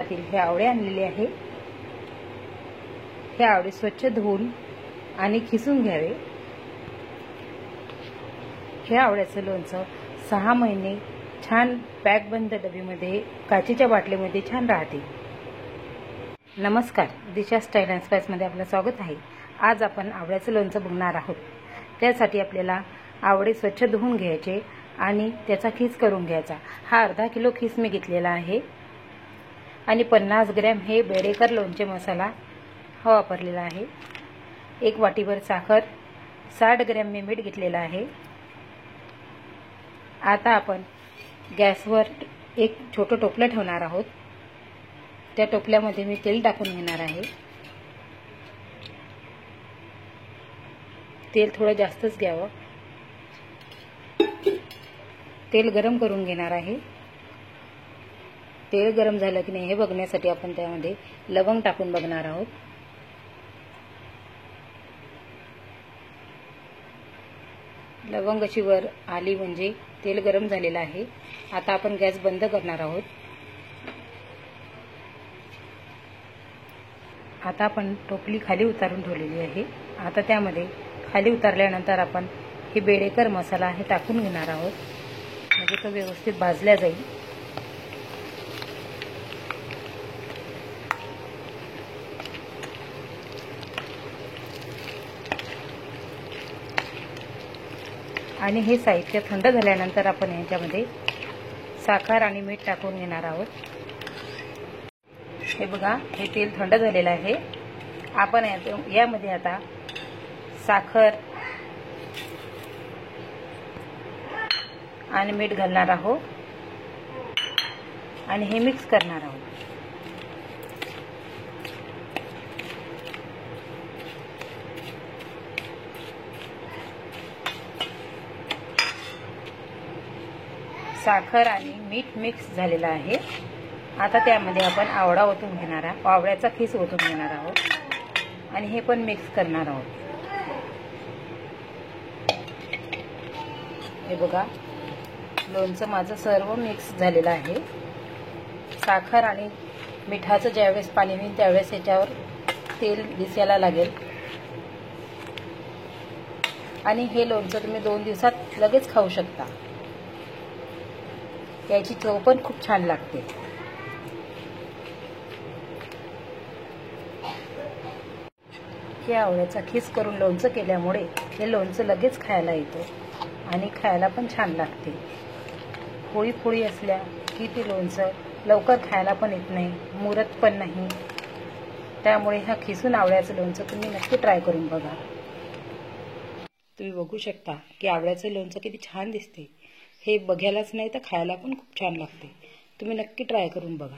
बाजारातील हे आवळे आणलेले आहे। हे आवळे स्वच्छ धुवून आणि खिसून घ्यावे। हे आवळ्याचं लोणचं 6 महिने छान पॅकबंद डबीमध्ये काचेच्या बाटलीमध्ये छान राहते। नमस्कार, दिशा स्टाईल अँड स्पाइसमध्ये आपलं स्वागत आहे। आज आपण आवळ्याचं लोणचं बघणार आहोत। त्यासाठी आपल्याला आवळे स्वच्छ धुवून घ्यायचे आणि त्याचा खीस करून घ्यायचा। हा अर्धा किलो खीस मी घेतलेला आहे आणि 50 ग्रॅम हे बेडेकर लोणचे मसाला हा वापरलेला आहे। 1 वाटीभर साखर, 60 ग्रॅम मी मीठ घेतलेला आहे। आता आपण गॅसवर एक छोटं टोपलं ठेवणार आहोत। त्या टोपल्यामध्ये मी तेल टाकून घेणार आहे। तेल थोडं जास्तच घ्यावं। तेल गरम करून घेणार आहे। तेल गरम झालं की नाही हे बघण्यासाठी आपण त्यामध्ये लवंग टाकून बघणार आहोत। लवंग अशी वर आली म्हणजे तेल गरम झालेलं आहे। आता आपण गॅस बंद करणार आहोत। आता आपण टोपली खाली उतारून ठेवलेली आहे। आता त्यामध्ये खाली उतारल्यानंतर आपण हे बेडेकर मसाला हे टाकून घेणार आहोत, म्हणजे तो व्यवस्थित भाजला जाईल। आणि हे साहित्य थंड झाल्यानंतर आपण याच्यामध्ये साखर आणि मीठ टाकून घेणार आहोत। हे बघा, हे तेल थंड झालेलं आहे। आपण यामध्ये आता साखर आणि मीठ घालणार आहोत आणि हे मिक्स करणार आहोत। साखर आणि मीठ मिक्स झालेलं आहे। आता त्यामध्ये आपण आवळा ओतून घेणार आहोत, आवळ्याचा खीस ओतून घेणार आहोत आणि हे पण मिक्स करणार आहोत। हे बघा, लोणचं माझं सर्व मिक्स झालेलं आहे। साखर आणि मिठाचं ज्यावेळेस पाणी येईल त्यावेळेस याच्यावर तेल दिसायला लागेल आणि हे लोणचं तुम्ही 2 दिवसात लगेच खाऊ शकता। याची चव पण खूप छान लागते। हे आवळ्याचा खीस करून लोणचं केल्यामुळे हे लोणचं लगेच खायला येतं आणि खायला पण छान लागते। पोळी पोळी असल्या की ते लोणचं लवकर खायला पण येत नाही, मुरत पण नाही। त्यामुळे हा खिसून आवळ्याचं लोणचं तुम्ही नक्की ट्राय करून बघा। तुम्ही बघू शकता की आवळ्याचं लोणचं किती छान दिसते। हे बघायलाच नाही तर खायला पण खूप छान लागते। तुम्ही नक्की ट्राय करून बघा।